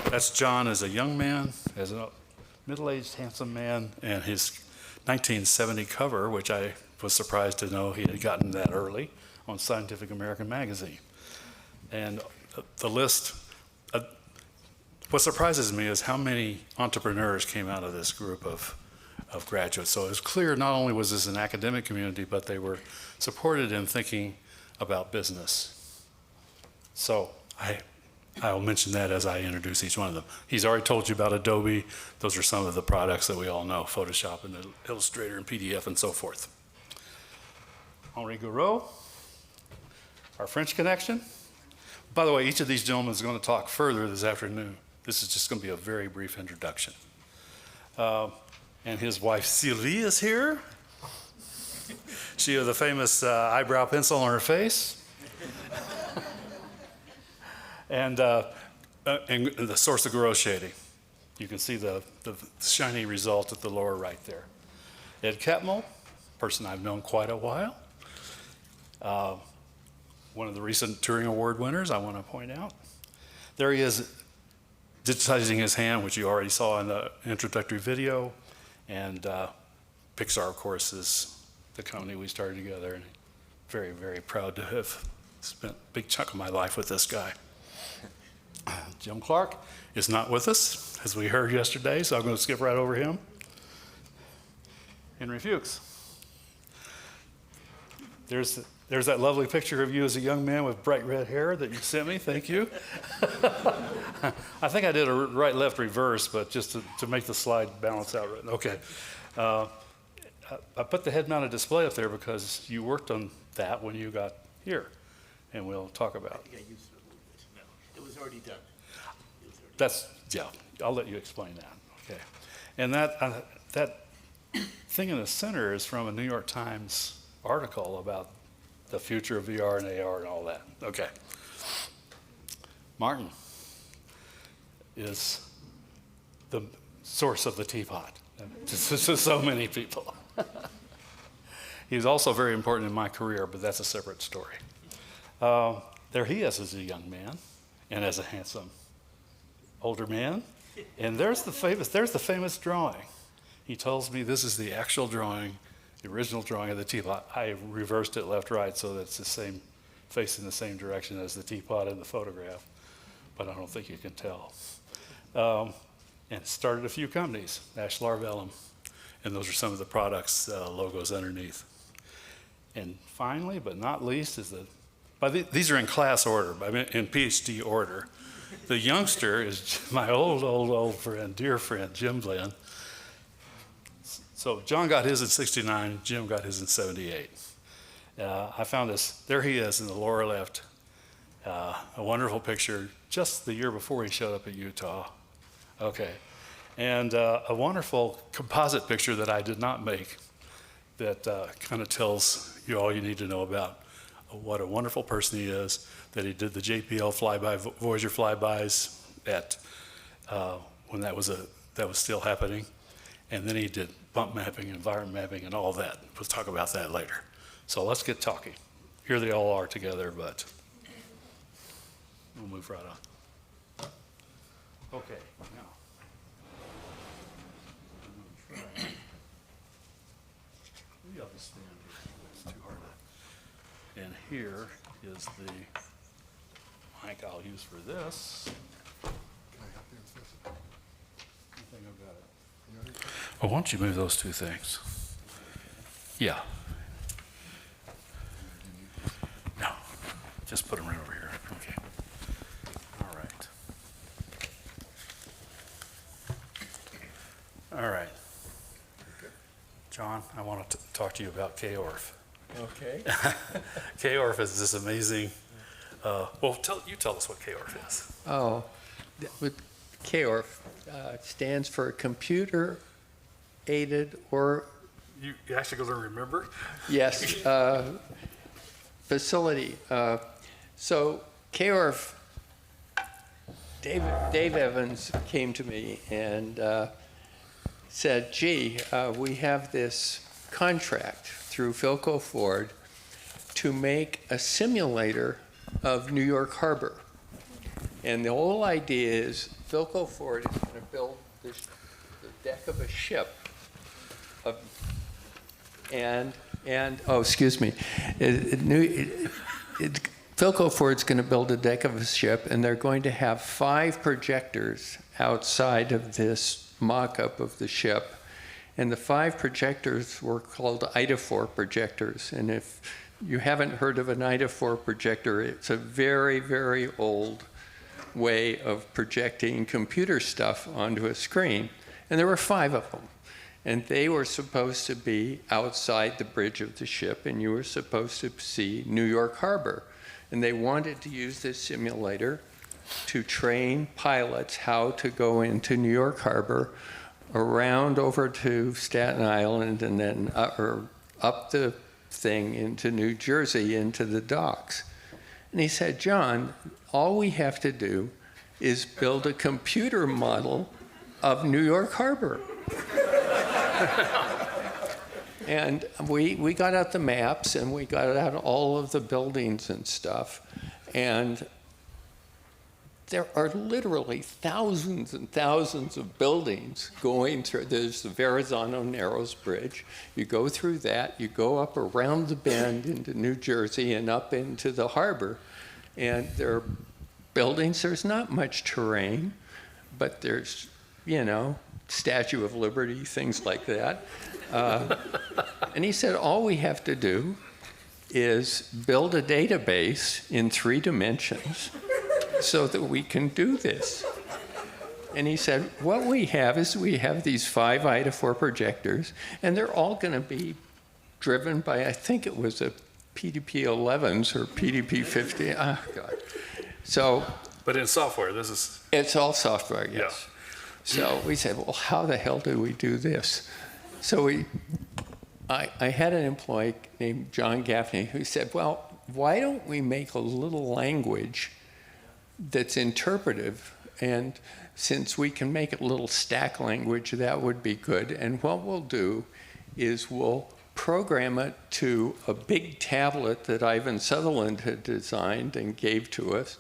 That's John as a young man, as a middle-aged, handsome man, and his 1970 cover, which I was surprised to know he had gotten that early, on Scientific American magazine. And the list, what surprises me is how many entrepreneurs came out of this group of graduates. So it was clear not only was this an academic community, but they were supported in thinking about business. So I'll mention that as I introduce each one of them. He's already told you about Adobe. Those are some of the products that we all know, Photoshop and Illustrator and PDF and so forth. Henri Gouraud, our French connection. By the way, each of these gentlemen is going to talk further this afternoon. This is just going to be a very brief introduction. And his wife Sylvie is here. She has the famous eyebrow pencil on her face. And the source of Gouraud shading. You can see the shiny result at the lower right there. Ed Catmull, person I've known quite a while. One of the recent Turing Award winners, I want to point out. There he is, digitizing his hand, which you already saw in the introductory video. And Pixar, of course, is the company we started together. And very, very proud to have spent a big chunk of my life with this guy. Jim Clark is not with us, as we heard yesterday, so I'm going to skip right over him. Henry Fuchs. There's that lovely picture of you as a young man with bright red hair that you sent me. Thank you. I think I did a right-left reverse, but just to make the slide balance out right. Okay. I put the head-mounted display up there because you worked on that when you got here, and we'll talk about it. I think I used it a little bit. No, it was already done. Yeah, I'll let you explain that. Okay. And that thing in the center is from a New York Times article about the future of VR and AR and all that. Okay. Martin is the source of the teapot to so many people. He was also very important in my career, but that's a separate story. There he is as a young man and as a handsome older man. And there's the famous drawing. He tells me this is the actual drawing, the original drawing of the teapot. I reversed it left-right so that it's the same, facing the same direction as the teapot in the photograph, but I don't think you can tell. And started a few companies, Ashlar Vellum, and those are some of the products, logos underneath. And finally, but not least, is these are in class order, in PhD order. The youngster is my old friend, dear friend, Jim Blinn. So John got his in '69, Jim got his in '78. I found this, there he is in the lower left, a wonderful picture just the year before he showed up at Utah. Okay, and a wonderful composite picture that I did not make that kind of tells you all you need to know about what a wonderful person he is, that he did the JPL flyby, Voyager flybys at, when that was still happening. And then he did bump mapping, environment mapping, and all that. We'll talk about that later. So let's get talking. Here they all are together, but we'll move right on. Okay, now. I'm going to try. Maybe I'll just stand here. It's too hard to. And here is the mic I'll use for this. Can I help you with this? I think I've got it. Well, why don't you move those two things? Yeah. No, just put them right over here. Okay. All right. All right. John, I want to talk to you about KORF. Okay. KORF is this amazing, well, tell us what KORF is. Oh, with KORF stands for Computer Aided or You actually going to remember? yes facility. So KORF, Dave Evans came to me and said, "Gee, we have this contract through Philco Ford to make a simulator of New York Harbor." And the whole idea is Philco Ford is going to build the deck of a ship. Philco Ford's going to build a deck of a ship, and they're going to have 5 projectors outside of this mock-up of the ship. And the 5 projectors were called Itafor projectors. And if you haven't heard of an Itafor projector, it's a very, very old way of projecting computer stuff onto a screen. And there were 5 of them. And they were supposed to be outside the bridge of the ship, and you were supposed to see New York Harbor. And they wanted to use this simulator to train pilots how to go into New York Harbor, around over to Staten Island, and then up the thing into New Jersey, into the docks. And he said, John, all we have to do is build a computer model of New York Harbor. And we got out the maps, and we got out all of the buildings and stuff. And there are literally thousands and thousands of buildings going through. There's the Verrazano Narrows Bridge. You go through that, you go up around the bend into New Jersey and up into the harbor. And there are buildings, there's not much terrain, but there's, Statue of Liberty, things like that. And he said, all we have to do is build a database in 3 dimensions so that we can do this. And he said, what we have is we have these 5 Itafor projectors, and they're all going to be driven by, I think it was a PDP-11s or PDP-50. Oh, God. So. But in software, this is. It's all software, yes. Yeah. So we said, well, how the hell do we do this? So I had an employee named John Gaffney who said, well, why don't we make a little language that's interpretive, and since we can make it a little stack language, that would be good. And what we'll do is we'll program it to a big tablet that Ivan Sutherland had designed and gave to us,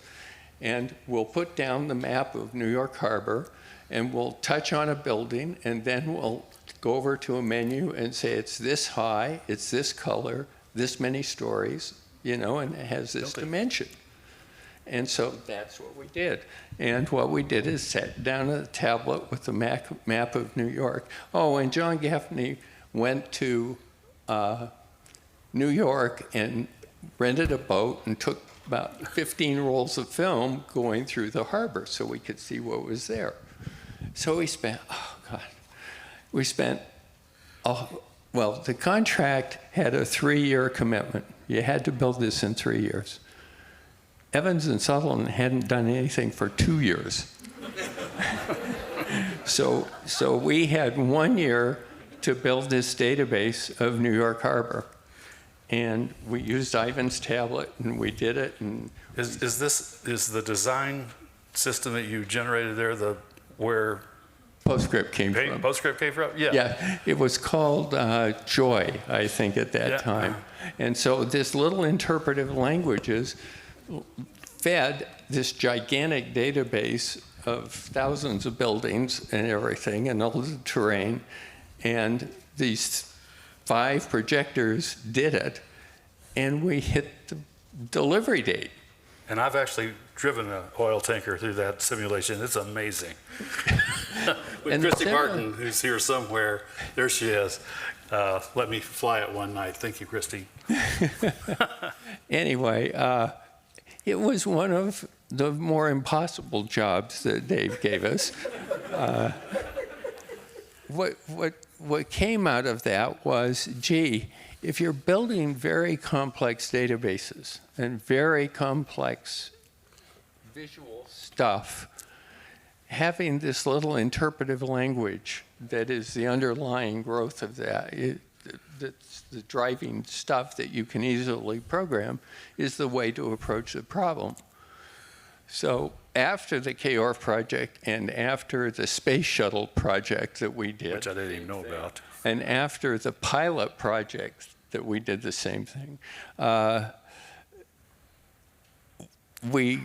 and we'll put down the map of New York Harbor, and we'll touch on a building, and then we'll go over to a menu and say it's this high, it's this color, this many stories, and it has this dimension. And so that's what we did. And what we did is sat down at a tablet with the map of New York. Oh, and John Gaffney went to New York and rented a boat and took about 15 rolls of film going through the harbor so we could see what was there. So we spent, well, the contract had a 3-year commitment. You had to build this in 3 years. Evans and Sutherland hadn't done anything for 2 years. So we had 1 year to build this database of New York Harbor. And we used Ivan's tablet, and we did it. And Is the design system that you generated there where PostScript came from? PostScript came from? Yeah. Yeah, it was called Joy, I think, at that time. And so this little interpretive languages fed this gigantic database of thousands of buildings and everything, and all the terrain. And these 5 projectors did it, and we hit the delivery date. And I've actually driven an oil tanker through that simulation. It's amazing. With And Christy then- Martin, who's here somewhere, there she is. Let me fly it one night. Thank you, Christy. Anyway, it was one of the more impossible jobs that Dave gave us. What came out of that was, gee, if you're building very complex databases and very complex visual stuff, having this little interpretive language that is the underlying growth of that, that's the driving stuff that you can easily program, is the way to approach the problem. So after the KORF project and after the space shuttle project that we did, Which I didn't even know about. and after the pilot project that we did the same thing, we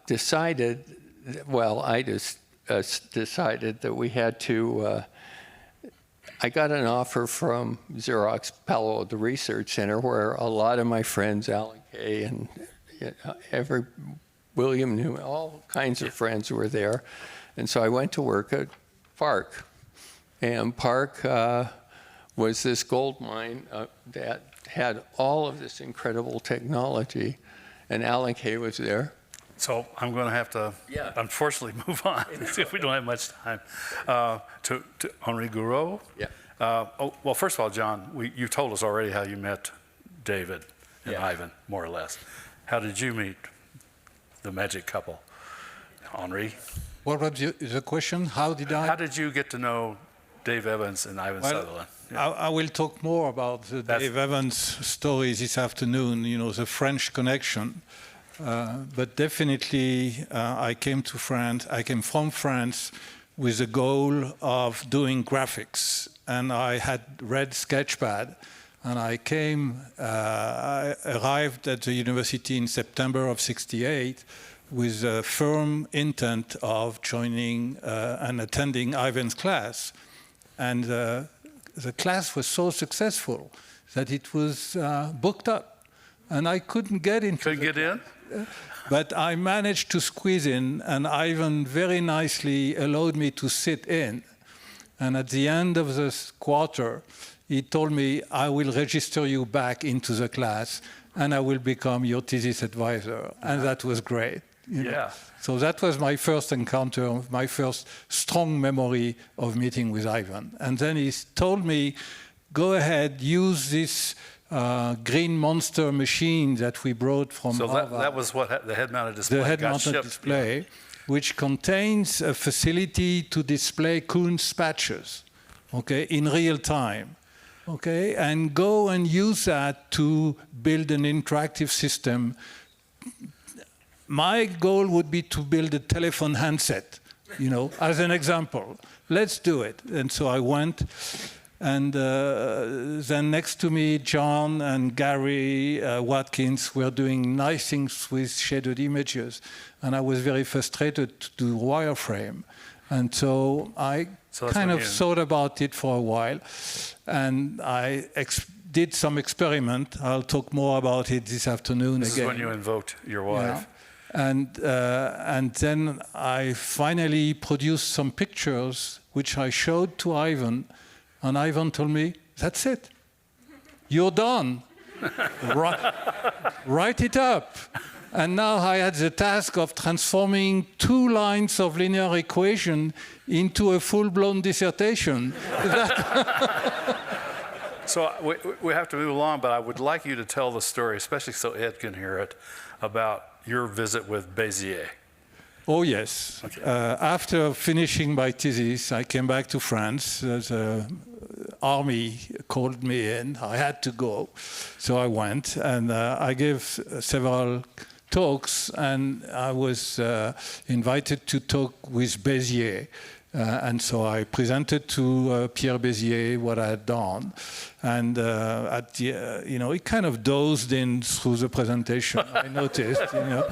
decided, well, I just decided that we had to, I got an offer from Xerox Palo at the Research Center, where a lot of my friends, Alan Kay and William Newman, all kinds of friends were there. And so I went to work at Park. And Park was this gold mine that had all of this incredible technology. And Alan Kay was there. So I'm going to have to, unfortunately, move on if we don't have much time. To Henri Gouraud. Yeah. Well, first of all, John, you told us already how you met David and Yeah. Ivan, more or less. How did you meet the magic couple, Henri? What was the question? How did I? How did you get to know Dave Evans and Ivan Sutherland? I will talk more about the Dave Evans story this afternoon, you know, the French connection. But definitely, I came from France with the goal of doing graphics. And I had read Sketchpad. And I arrived at the university in September of '68 with a firm intent of joining and attending Ivan's class. And the class was so successful that it was booked up. And I couldn't get in. Couldn't get in? But I managed to squeeze in, and Ivan very nicely allowed me to sit in. And at the end of this quarter, he told me, I will register you back into the class, and I will become your thesis advisor. And that was great. You know? So that was my first encounter, my first strong memory of meeting with Ivan. And then he told me, go ahead, use this green monster machine that we brought from Harvard. So that was what the head-mounted display The got head-mounted shipped. display, which contains a facility to display Kuhn's patches, okay, in real time. Okay, and go and use that to build an interactive system. My goal would be to build a telephone handset, you know, as an example. Let's do it. And so I went, and then next to me, John and Gary Watkins were doing nice things with shaded images, and I was very frustrated to do wireframe. And so I kind of thought about it for a while, and I did some experiment. I'll talk more about it this afternoon This again. is when you invoked your wife. Yeah. And then I finally produced some pictures, which I showed to Ivan, and Ivan told me, that's it. You're done. Write it up. And now I had the task of transforming 2 lines of linear equation into a full-blown dissertation. So we have to move along, but I would like you to tell the story, especially so Ed can hear it, about your visit with Bézier. Oh, yes. Okay. After finishing my thesis, I came back to France. The army called me in. I had to go. So I went, and I gave several talks, and I was invited to talk with Bézier. And so I presented to Pierre Bézier what I had done. And at the, you know, he kind of dozed in through the presentation, I noticed, you know.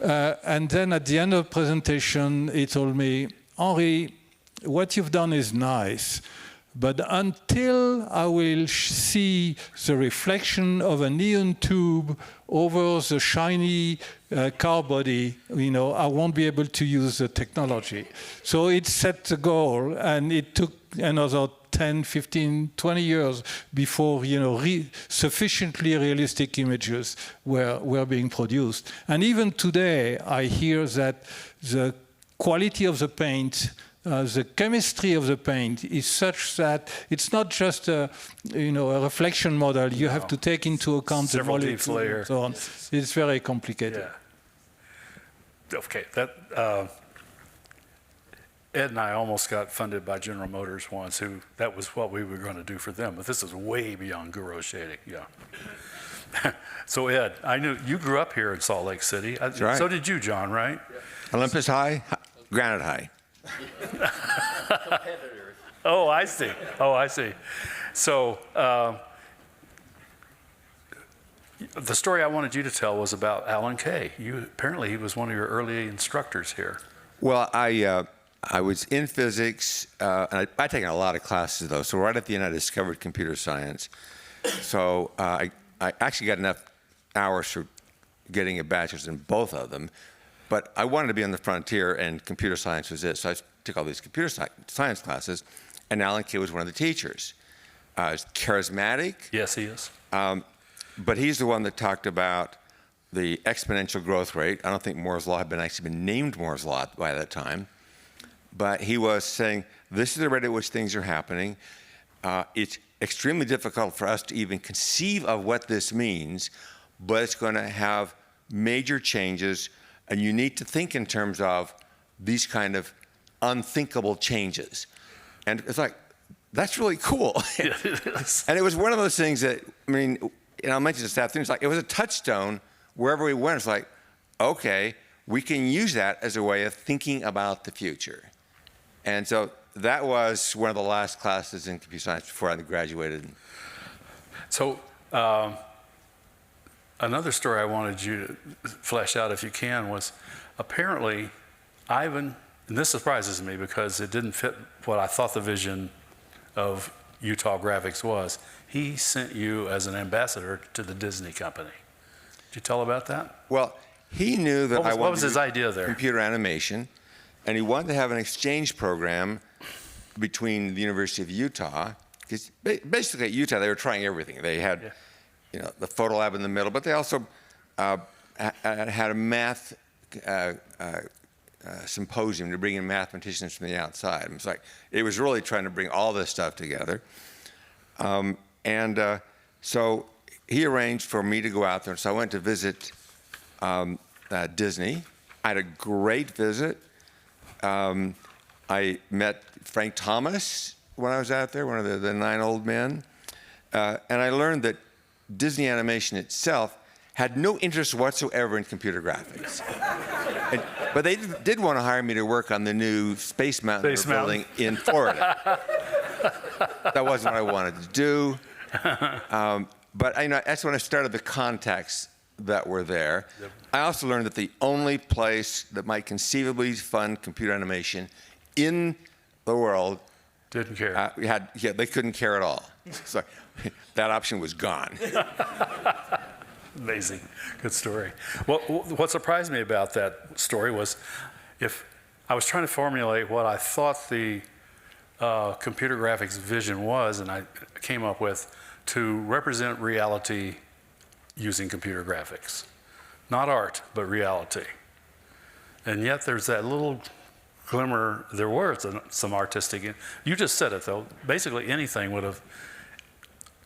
And then at the end of the presentation, he told me, Henri, what you've done is nice, but until I will see the reflection of a neon tube over the shiny car body, you know, I won't be able to use the technology. So it set the goal, and it took another 10, 15, 20 years before, you know, sufficiently realistic images were being produced. And even today, I hear that the quality of the paint, the chemistry of the paint is such that it's not just a, you know, a reflection model. You have to take into account the molecules and so on. It's very complicated. Yeah. Okay, that. Ed and I almost got funded by General Motors once, that was what we were going to do for them, but this is way beyond Gouraud shading, yeah. So Ed, I knew you grew up here in Salt Lake City. That's right. So did you, John, right? Olympus High, Granite High. Oh, I see. Oh, I see. So the story I wanted you to tell was about Alan Kay. Apparently he was one of your early instructors here. Well, I was in physics, and I'd taken a lot of classes though. So right at the end, I discovered computer science. So I actually got enough hours for getting a bachelor's in both of them. But I wanted to be on the frontier, and computer science was it. So I took all these computer science classes, and Alan Kay was one of the teachers. He's charismatic. Yes, he is. But he's the one that talked about the exponential growth rate. I don't think Moore's Law had actually been named Moore's Law by that time. But he was saying, this is the rate at which things are happening. It's extremely difficult for us to even conceive of what this means, but it's going to have major changes, and you need to think in terms of these kind of unthinkable changes. And it's like, that's really cool. Yeah, it is. And it was one of those things that, I mean, and I'll mention the staff thing, it's like, it was a touchstone wherever we went. It's like, okay, we can use that as a way of thinking about the future. And so that was one of the last classes in computer science before I graduated. So another story I wanted you to flesh out, if you can, was apparently Ivan, and this surprises me because it didn't fit what I thought the vision of Utah Graphics was. He sent you as an ambassador to the Disney company. Did you tell about that? Well, he knew that I wanted what was to his do idea there? computer animation, and he wanted to have an exchange program between the University of Utah, because basically at Utah they were trying everything. They had, you know, the photo lab in the middle, but they also had a math symposium to bring in mathematicians from the outside. It was like, it was really trying to bring all this stuff together. So he arranged for me to go out there. So I went to visit Disney. I had a great visit. I met Frank Thomas when I was out there, one of the 9 old men. And I learned that Disney Animation itself had no interest whatsoever in computer graphics. But they did want to hire me to work on the new Space Mountain they're building in Florida. That wasn't what I wanted to do. But that's when I started the contacts that were there. Yep. I also learned that the only place that might conceivably fund computer animation in the world didn't care. They couldn't care at all. So that option was gone. Amazing. Good story. Well, what surprised me about that story was if I was trying to formulate what I thought the computer graphics vision was, and I came up with to represent reality using computer graphics. Not art, but reality. And yet there's that little glimmer, there were some artistic, you just said it though, basically anything would have,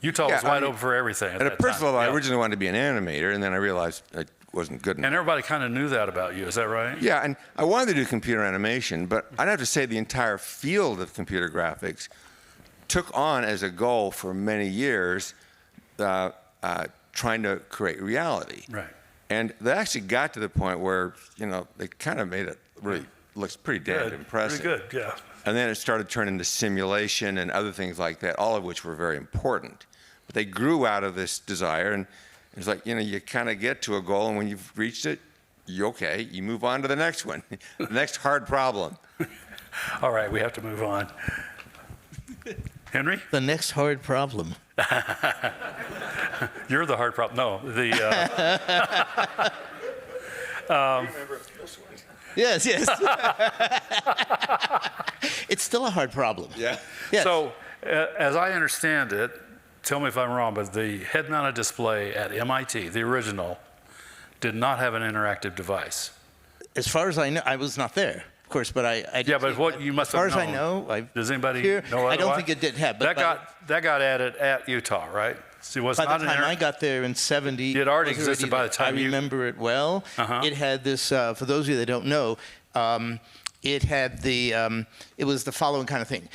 Utah was wide open for everything at that time. First of all, I originally wanted to be an animator, and then I realized I wasn't good enough. And everybody kind of knew that about you, is that right? Yeah, and I wanted to do computer animation, but I'd have to say the entire field of computer graphics took on as a goal for many years trying to create reality. Right. And they actually got to the point where, they kind of made it really looks pretty damn impressive. Pretty good, yeah. And then it started turning into simulation and other things like that, all of which were very important. But they grew out of this desire, and it's like, you kind of get to a goal, and when you've reached it, you're okay. You move on to the next one, the next hard problem. All right, we have to move on. Henry? The next hard problem. You're the hard problem. No, Yes. It's still a hard problem. Yeah. Yes. So, as I understand it, tell me if I'm wrong, but the head-mounted display at MIT, the original, did not have an interactive device. As far as I know, I was not there, of course, but I Yeah, but what you must have known. As far as I know, does anybody here, know I don't otherwise? think it did have. But that got added at Utah, right? So it was by not the time I got there in 70, it already was existed by the time I remember it well. It had this. For those of you that don't know, it had the. It was the following kind of thing.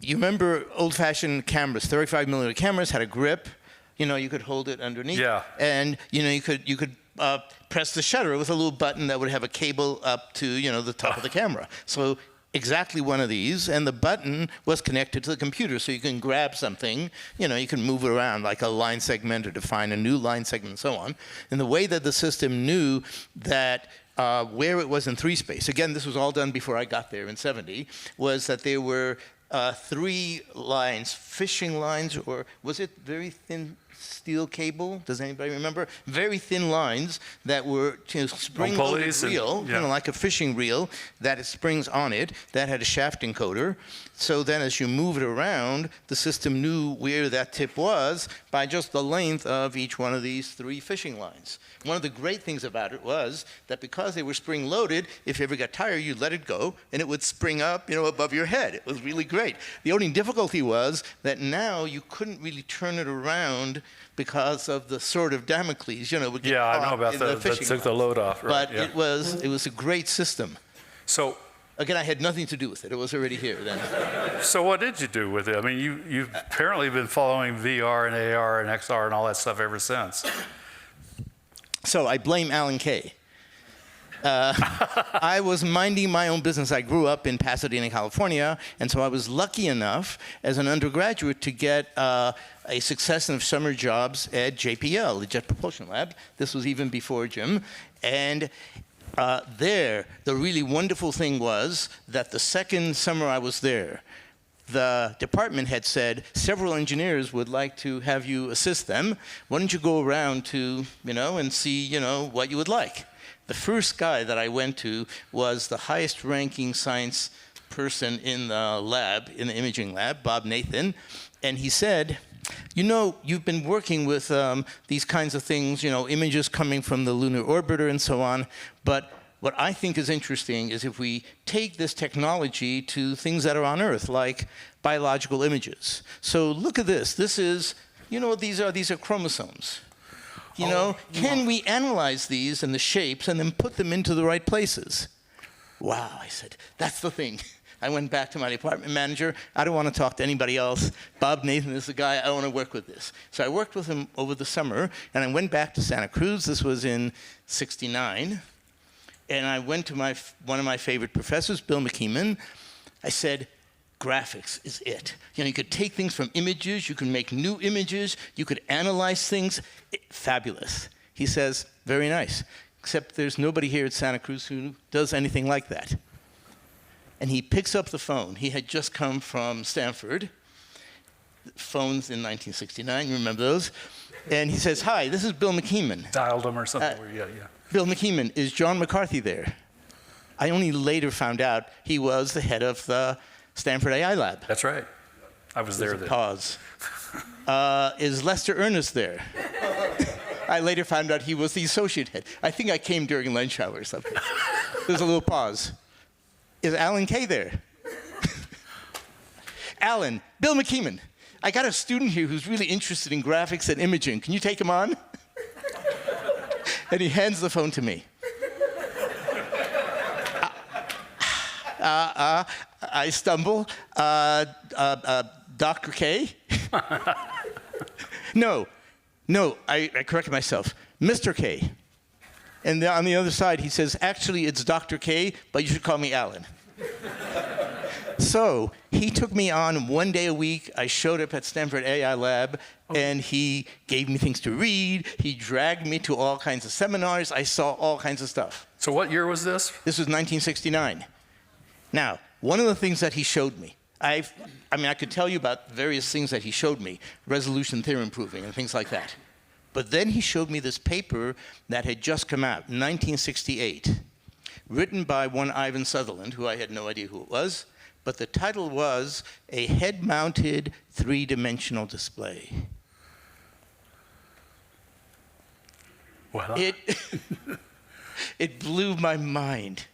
You remember old-fashioned cameras, 35mm cameras had a grip. You could hold it underneath. Yeah. And you could press the shutter with a little button that would have a cable up to the top of the camera. So exactly one of these, and the button was connected to the computer, so you can grab something, you can move it around like a line segment or define a new line segment and so on. And the way that the system knew that where it was in 3 space, again, this was all done before I got there in 70, was that there were 3 lines, fishing lines, or was it very thin steel cable? Does anybody remember? Very thin lines that were spring-loaded reel, like a fishing reel, that it springs on it, that had a shaft encoder. So then as you move it around, the system knew where that tip was by just the length of each one of these 3 fishing lines. One of the great things about it was that because they were spring-loaded, if you ever got tired, you'd let it go, and it would spring up, above your head. It was really great. The only difficulty was that now you couldn't really turn it around because of the sword of Damocles, would get I know caught about in that. That took the load off. Right? But it was a great system. So, again, I had nothing to do with it. It was already here then. so what did you do with it? I mean, you've apparently been following VR and AR and XR and all that stuff ever since. So I blame Alan Kay. I was minding my own business. I grew up in Pasadena, California, and so I was lucky enough as an undergraduate to get a succession of summer jobs at JPL, the Jet Propulsion Lab. This was even before Jim. And there, the really wonderful thing was that the second summer I was there, the department had said several engineers would like to have you assist them. Why don't you go around to, and see, what you would like. The first guy that I went to was the highest ranking science person in the lab, in the imaging lab, Bob Nathan. And he said, you've been working with these kinds of things, images coming from the lunar orbiter and so on. But what I think is interesting is if we take this technology to things that are on Earth, like biological images. So look at this. This is, what these are? These are chromosomes. Can we analyze these and the shapes and then put them into the right places? Wow, I said, that's the thing. I went back to my department manager. I don't want to talk to anybody else. Bob Nathan is the guy. I want to work with this. So I worked with him over the summer, and I went back to Santa Cruz. This was in '69. And I went to one of my favorite professors, Bill McKeeman. I said, graphics is it. You could take things from images, you can make new images, you could analyze things. Fabulous. He says, very nice, except there's nobody here at Santa Cruz who does anything like that. And he picks up the phone. He had just come from Stanford. Phones in 1969, you remember those? And he says, hi, this is Bill McKeeman. Dialed them or something. Yeah. Bill McKeeman, is John McCarthy there? I only later found out he was the head of the Stanford AI Lab. That's right. I was there then. Pause. Is Lester Ernest there? I later found out he was the associate head. I think I came during lunch hour or something. There's a little pause. Is Alan Kay there? Alan, Bill McKeeman, I got a student here who's really interested in graphics and imaging. Can you take him on? And he hands the phone to me. I stumble. Dr. K? No, I corrected myself. Mr. K. And on the other side, he says, actually, it's Dr. K, but you should call me Alan. So he took me on 1 day a week. I showed up at Stanford AI Lab, and he gave me things to read. He dragged me to all kinds of seminars. I saw all kinds of stuff. So what year was this? This was 1969. Now, one of the things that he showed me, I could tell you about various things that he showed me, resolution theorem improving and things like that. But then he showed me this paper that had just come out, 1968, written by one Ivan Sutherland, who I had no idea who it was, but the title was A Head-Mounted Three-Dimensional Display. Well, it blew my mind.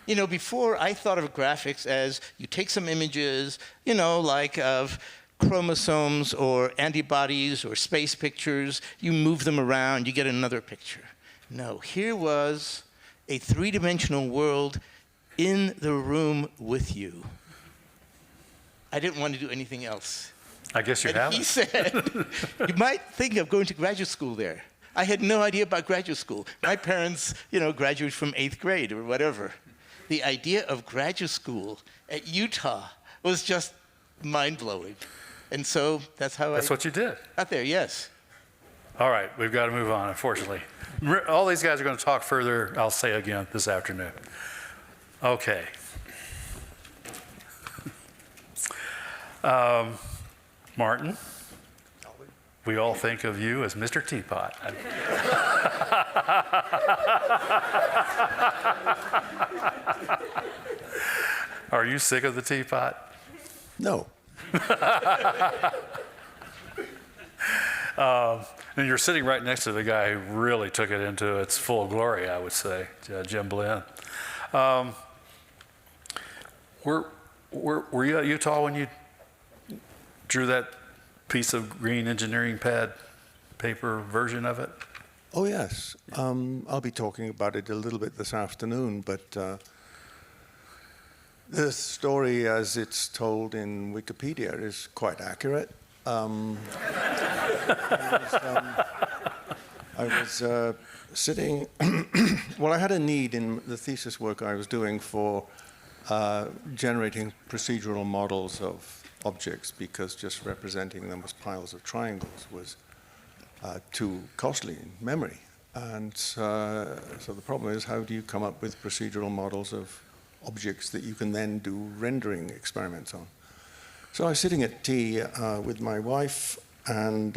Before I thought of graphics as you take some images, like of chromosomes or antibodies or space pictures, you move them around, you get another picture. No, here was a three-dimensional world in the room with you. I didn't want to do anything else. I guess you And haven't. he said, you might think of going to graduate school there. I had no idea about graduate school. My parents, graduated from 8th grade or whatever. the idea of graduate school at Utah was just mind-blowing. And so that's how That's I what you did. got there, yes. All right, we've got to move on, unfortunately. All these guys are going to talk further, I'll say again, this afternoon. Okay. Martin, we all think of you as Mr. Teapot. Are you sick of the teapot? No. And you're sitting right next to the guy who really took it into its full glory, I would say, Jim Blinn. Were you at Utah when you drew that piece of green engineering pad paper version of it? Oh, yes. I'll be talking about it a little bit this afternoon, but the story as it's told in Wikipedia is quite accurate. I was sitting, well, I had a need in the thesis work I was doing for generating procedural models of objects, because just representing them as piles of triangles was too costly in memory. And so the problem is, how do you come up with procedural models of objects that you can then do rendering experiments on? So I was sitting at tea with my wife and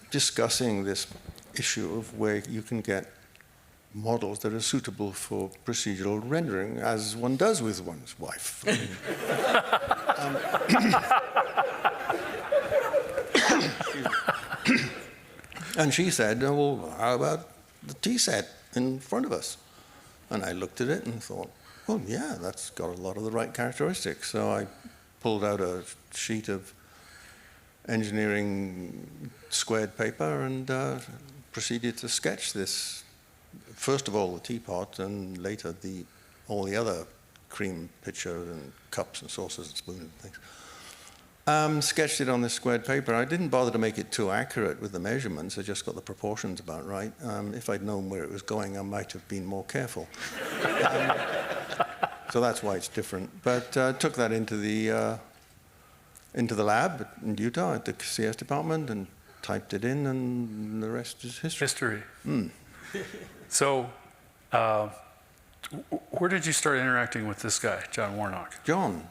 discussing this issue of where you can get models that are suitable for procedural rendering, as one does with one's wife. And she said, well, how about the tea set in front of us? And I looked at it and thought, well, yeah, that's got a lot of the right characteristics. So I pulled out a sheet of engineering squared paper and proceeded to sketch this. First of all, the teapot, and later all the other cream pitcher and cups and saucers and spoons and things. Sketched it on this squared paper. I didn't bother to make it too accurate with the measurements. I just got the proportions about right. If I'd known where it was going, I might have been more careful. So that's why it's different. But took that into the lab in Utah at the CS department and typed it in, and the rest is history. So, where did you start interacting with this guy, John Warnock? John.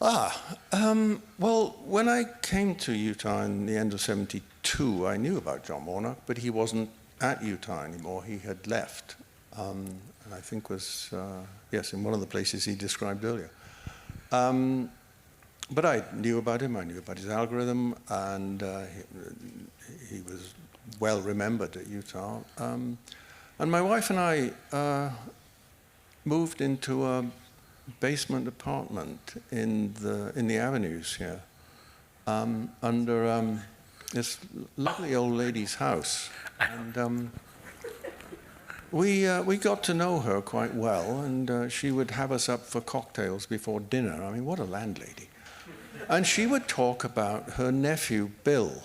Well, when I came to Utah in the end of '72, I knew about John Warnock, but he wasn't at Utah anymore. He had left, and I think was, yes, in one of the places he described earlier. But I knew about him, I knew about his algorithm, and he was well remembered at Utah. And my wife and I moved into a basement apartment in the avenues here, under this lovely old lady's house. And we got to know her quite well, and she would have us up for cocktails before dinner. I mean, what a landlady. And she would talk about her nephew, Bill.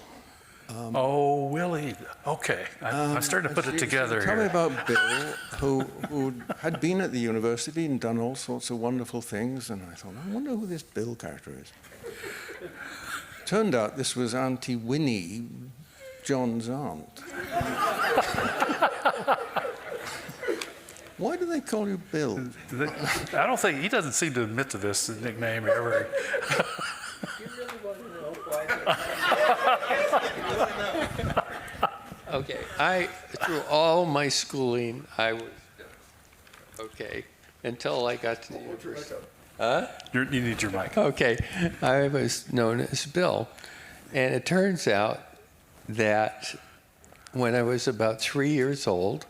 Oh, Willie. Okay, I'm starting to put it together Tell me here. about Bill, who had been at the university and done all sorts of wonderful things. And I thought, I wonder who this Bill character is. Turned out this was Auntie Winnie, John's aunt. Why do they call you Bill? I don't think, he doesn't seem to admit to this nickname ever. Okay, through all my schooling, I was, okay, until I got to the university. Huh? You need your mic. Okay, I was known as Bill. And it turns out that when I was about 3 years old,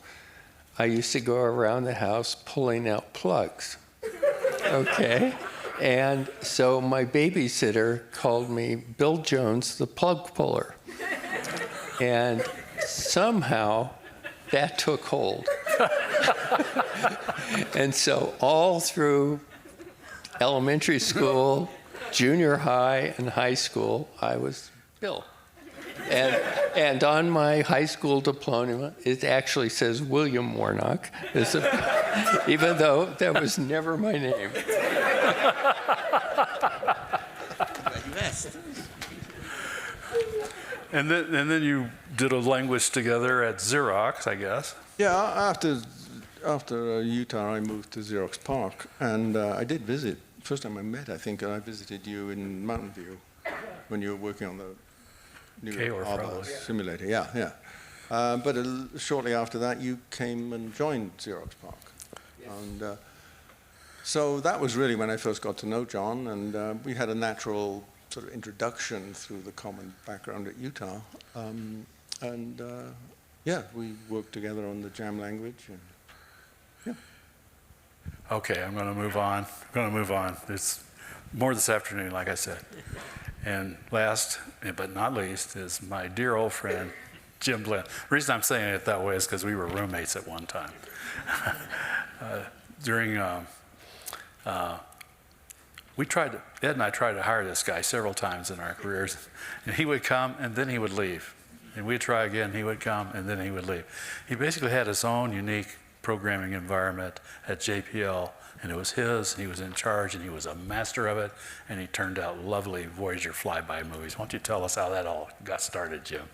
I used to go around the house pulling out plugs. Okay? And so my babysitter called me Bill Jones, the plug puller. And somehow that took hold. And so all through elementary school, junior high, and high school, I was Bill. And on my high school diploma, it actually says William Warnock. even though that was never my name. And then you did a language together at Xerox, I guess. Yeah, after Utah, I moved to Xerox PARC, and I did visit. First time I met, I think, I visited you in Mountain View when you were working on the new K-Or harbor probably. simulator. Yeah, yeah. But shortly after that, you came and joined Xerox PARC. And so that was really when I first got to know John, and we had a natural sort of introduction through the common background at Utah. Yeah, we worked together on the Jam language. And, yeah. Okay, I'm going to move on. It's more this afternoon, like I said. And last, but not least, is my dear old friend, Jim Blinn. The reason I'm saying it that way is because we were roommates at one time. Ed and I tried to hire this guy several times in our careers, and he would come and then he would leave. And we'd try again, he would come and then he would leave. He basically had his own unique programming environment at JPL, and it was his, he was in charge, and he was a master of it, and he turned out lovely Voyager flyby movies. Why don't you tell us how that all got started, Jim?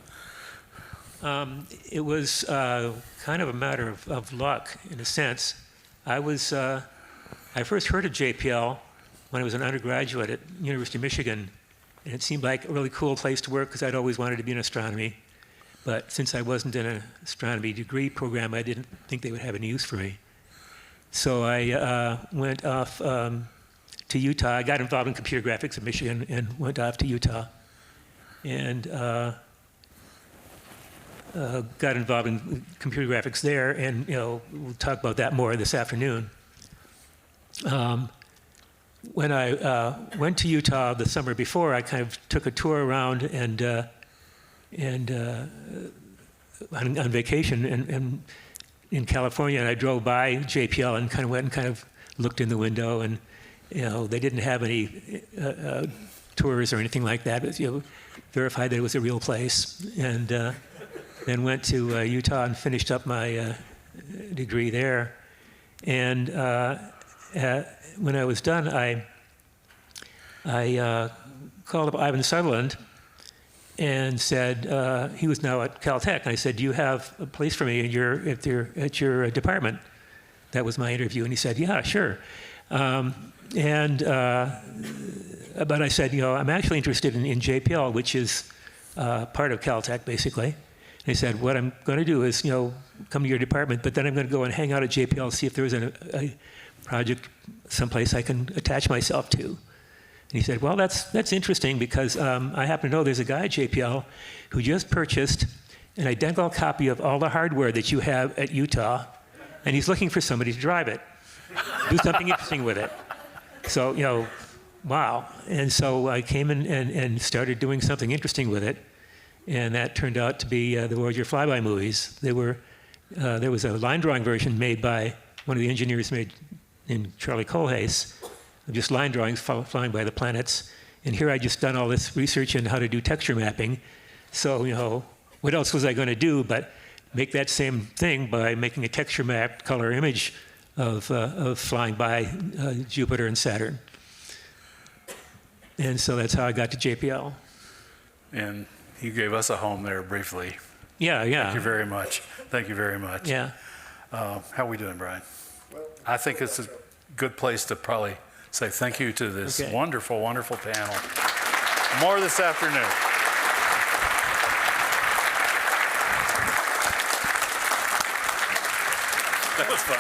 It was kind of a matter of luck, in a sense. I first heard of JPL when I was an undergraduate at University of Michigan, and it seemed like a really cool place to work because I'd always wanted to be in astronomy. But since I wasn't in an astronomy degree program, I didn't think they would have any use for me. So I went off to Utah. I got involved in computer graphics at Michigan and went off to Utah. And got involved in computer graphics there, and we'll talk about that more this afternoon. When I went to Utah the summer before, I kind of took a tour around and on vacation and in California, and I drove by JPL and kind of went and kind of looked in the window, and they didn't have any tours or anything like that, but verified that it was a real place, and then went to Utah and finished up my degree there. And when I was done, I called up Ivan Sutherland and said, he was now at Caltech, and I said, do you have a place for me at your department? That was my interview, and he said, yeah, sure. But I said, I'm actually interested in JPL, which is part of Caltech, basically. And he said, what I'm going to do is, come to your department, but then I'm going to go and hang out at JPL, see if there's a project someplace I can attach myself to. And he said, well, that's interesting because I happen to know there's a guy at JPL who just purchased an identical copy of all the hardware that you have at Utah, and he's looking for somebody to drive it, do something interesting with it. So, wow. And so I came in and started doing something interesting with it, and that turned out to be the Voyager flyby movies. There was a line drawing version made by one of the engineers named Charlie Kohlhase, of just line drawings flying by the planets. And here I just done all this research on how to do texture mapping. So, what else was I going to do but make that same thing by making a texture mapped color image of flying by Jupiter and Saturn. And so that's how I got to JPL. And you gave us a home there briefly. Yeah. Thank you very much. Thank you very much. Yeah. How are we doing, Brian? I think it's a good place to probably say thank you to this wonderful, wonderful panel. More this afternoon. That was fun.